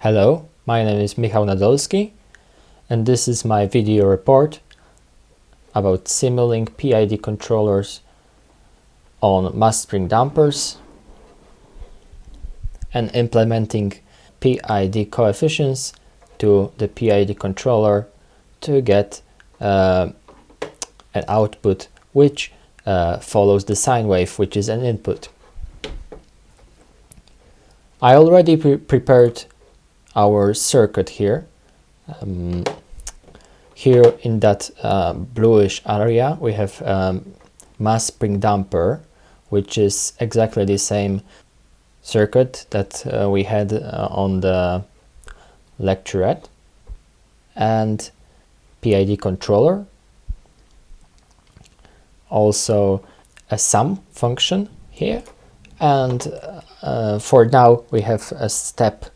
Hello, my name is Michał Nadolski and this is my video report about SIMULINK PID controllers on Massspring dampers and implementing PID coefficients to the PID controller to get an output which follows the sine wave, which is an input. I already prepared our circuit here. Here in that bluish area we have Massspring damper, which is exactly the same circuit that we had on the lecturette, and PID controller, also a sum function here, and for now we have a step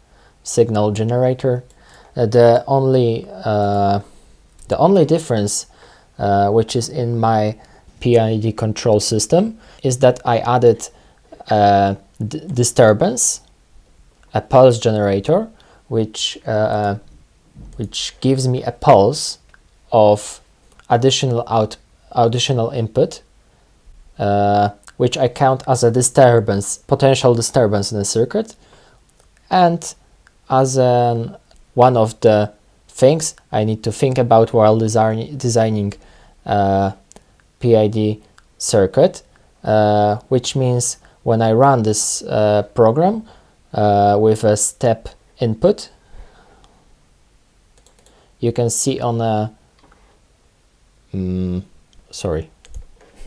signal generator. The only difference which is in my PID control system is that I added a disturbance, a pulse generator, which gives me a pulse of additional input, which I count as a potential disturbance in the circuit, and as one of the things I need to think about while designing PID circuit, which means when I run this program with a step input, you can see on a sorry,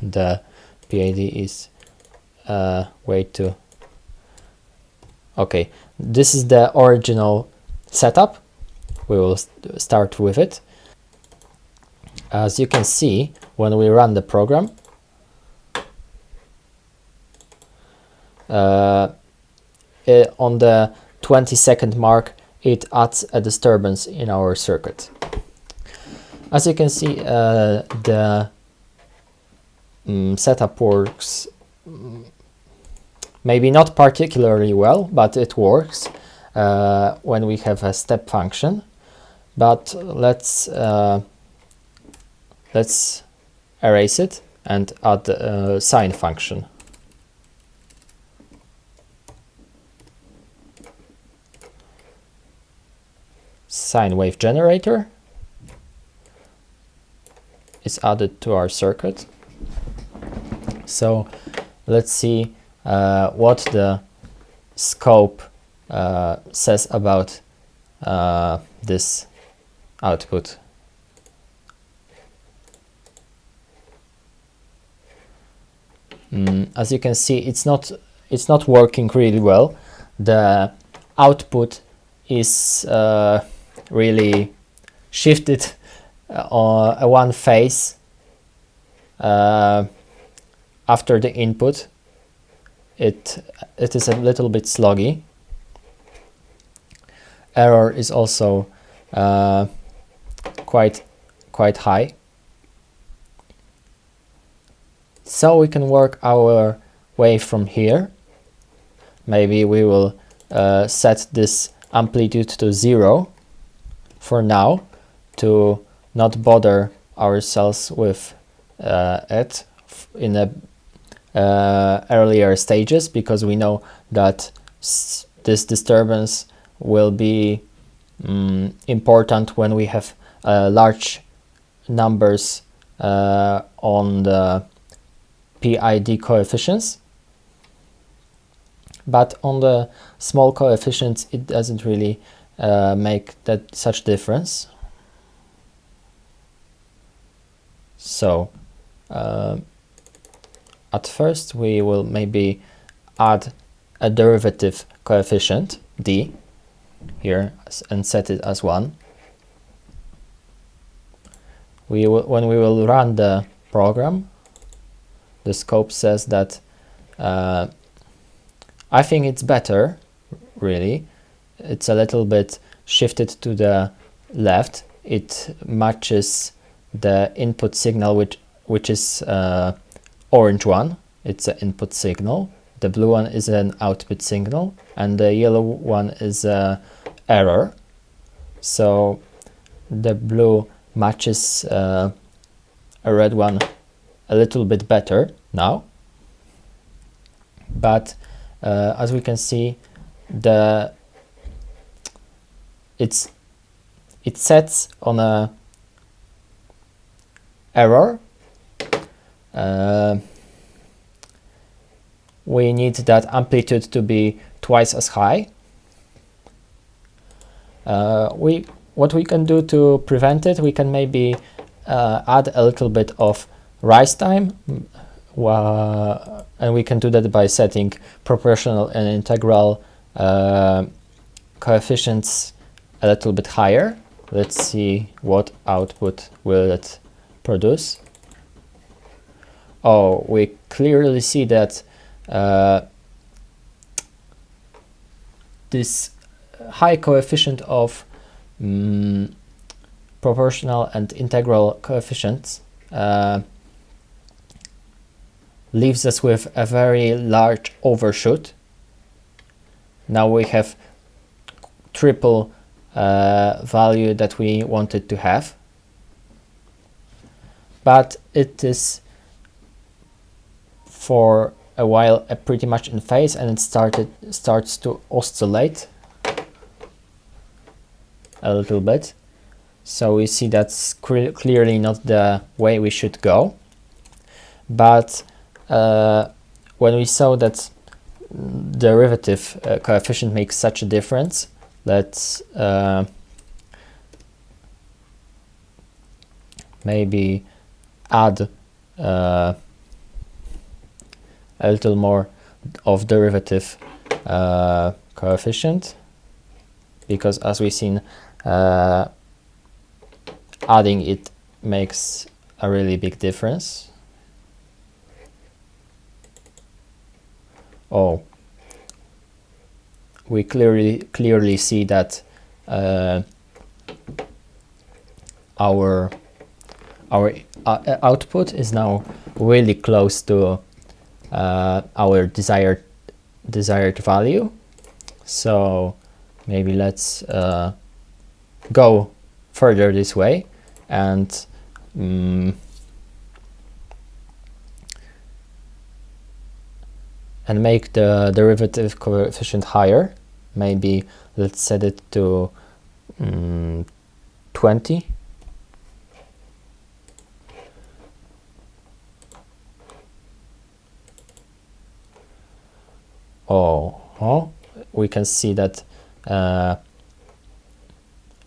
the PID is way too okay. This is the original setup. We will start with it. As you can see, when we run the program, on the 20-second mark it adds a disturbance in our circuit. As you can see, the setup works maybe not particularly well, but it works when we have a step function. But let's erase it and add a sine function. Sine wave generator is added to our circuit. So let's see what the scope says about this output. As you can see, it's not working really well. The output is really shifted on one phase after the input. It is a little bit sluggy. Error is also quite high. So we can work our way from here. Maybe we will set this amplitude to 0 for now, to not bother ourselves with it in the earlier stages, because we know that this disturbance will be important when we have large numbers on the PID coefficients. But on the small coefficients it doesn't really make such difference. So at first we will maybe add a derivative coefficient d here and set it as 1. When we will run the program, the scope says that I think it's better, really. It's a little bit shifted to the left. It matches the input signal, which is orange one. It's an input signal. The blue one is an output signal, and the yellow one is error. So the blue matches a red one a little bit better now. But as we can see, it sets on a error. We need that amplitude to be twice as high. What we can do to prevent it, we can maybe add a little bit of rise time, and we can do that by setting proportional and integral coefficients a little bit higher. Let's see what output will it produce. Oh, we clearly see that this high coefficient of proportional and integral coefficients leaves us with a very large overshoot. Now we have triple value that we wanted to have, but it is for a while pretty much in phase, and it starts to oscillate a little bit. So we see that's clearly not the way we should go. But when we saw that derivative coefficient makes such a difference, let's maybe add a little more of derivative coefficient, because as we've seen, adding it makes a really big difference. Oh, we clearly see that our output is now really close to our desired value. So maybe let's go further this way and make the derivative coefficient higher. Maybe let's set it to 20. Oh, we can see that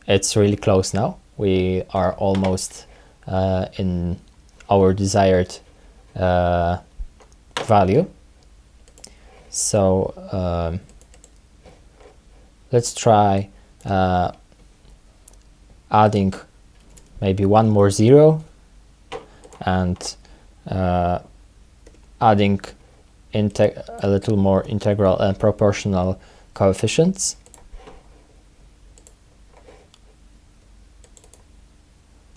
it's really close now. We are almost in our desired value. So let's try adding maybe one more zero and adding a little more integral and proportional coefficients.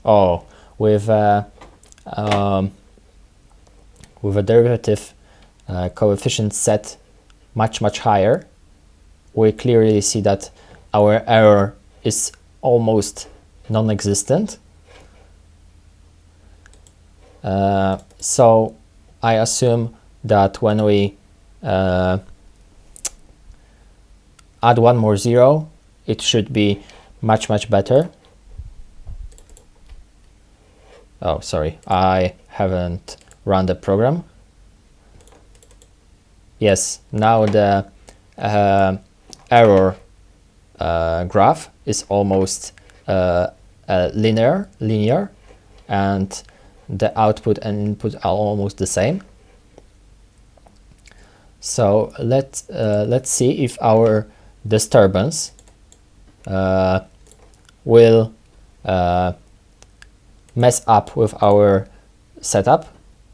Oh, with a derivative coefficient set much higher, we clearly see that our error is almost non-existent. So I assume that when we add one more zero, it should be much better. Oh, sorry, I haven't run the program. Yes, now the error graph is almost linear, and the output and input are almost the same. So let's see if our disturbance will mess up with our setup,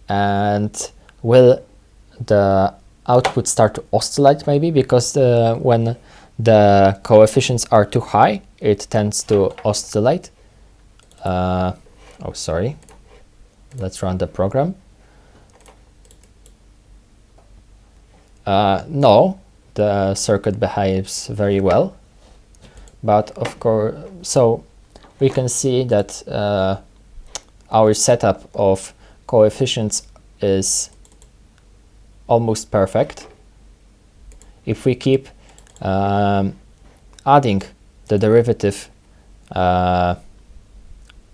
and will the output start to oscillate maybe, because when the coefficients are too high, it tends to oscillate. Oh, sorry. Let's run the program. No, the circuit behaves very well, but of course, so we can see that our setup of coefficients is almost perfect. If we keep adding the derivative,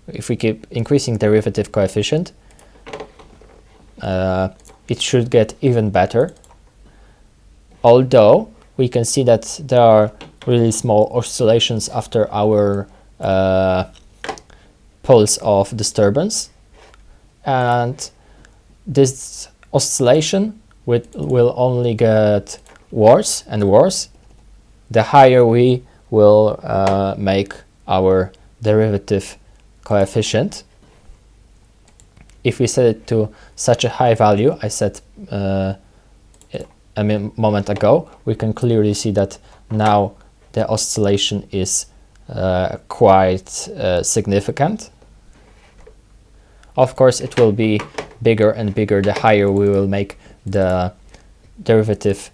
if we keep increasing derivative coefficient, it should get even better. Although we can see that there are really small oscillations after our pulse of disturbance, and this oscillation will only get worse and worse the higher we will make our derivative coefficient. If we set it to such a high value I said a moment ago, we can clearly see that now the oscillation is quite significant. Of course, it will be bigger and bigger the higher we will make the derivative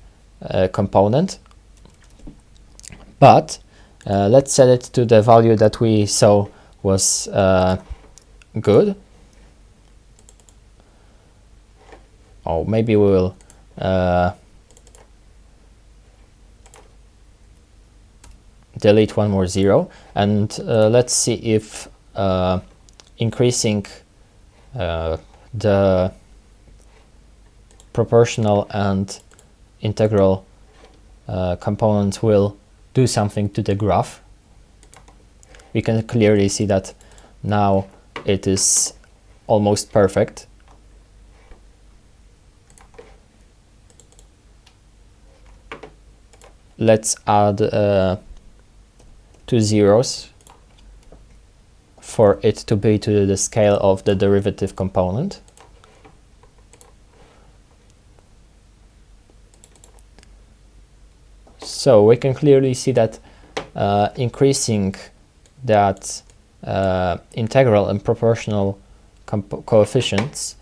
component. But let's set it to the value that we saw was good. Or maybe we will delete one more zero, and let's see if increasing the proportional and integral components will do something to the graph. We can clearly see that now it is almost perfect. Let's add 2 zeros for it to be to the scale of the derivative component. So we can clearly see that increasing that integral and proportional coefficients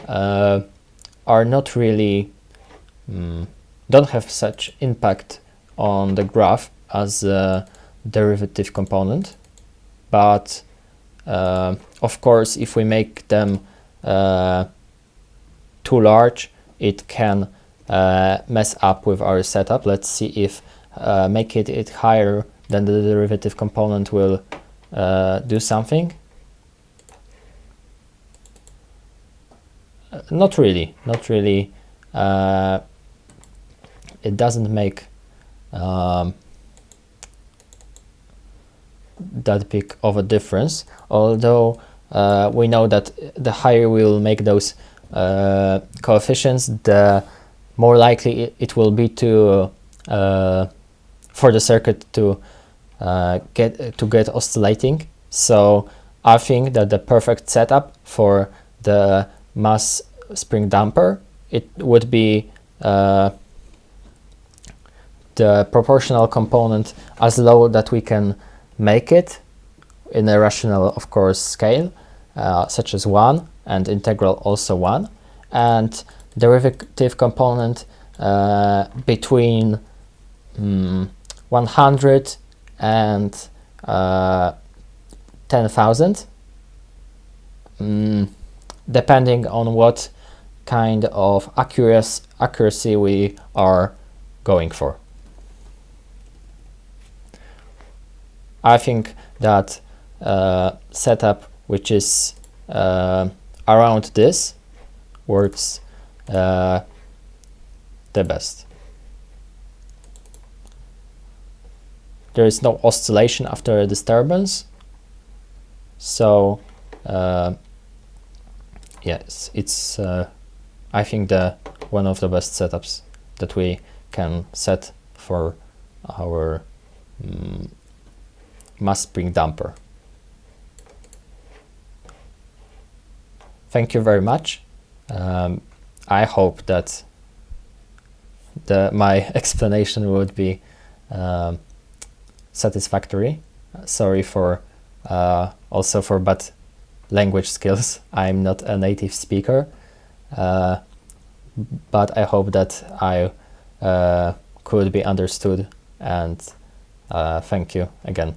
are not really don't have such impact on the graph as the derivative component, but of course if we make them too large it can mess up with our setup. Let's see if make it higher than the derivative component will do something. Not really. It doesn't make that big of a difference, although we know that the higher we will make those coefficients, the more likely it will be to for the circuit to get oscillating. So I think that the perfect setup for the Massspring damper, it would be the proportional component as low that we can make it in a rational, of course, scale, such as 1, and integral also 1, and derivative component between 100 and 10,000, depending on what kind of accuracy we are going for. I think that setup which is around this works the best. There is no oscillation after a disturbance, so yes, it's I think one of the best setups that we can set for our Massspring damper. Thank you very much. I hope that my explanation would be satisfactory. Sorry for also for bad language skills. I'm not a native speaker, but I hope that I could be understood and Thank you again.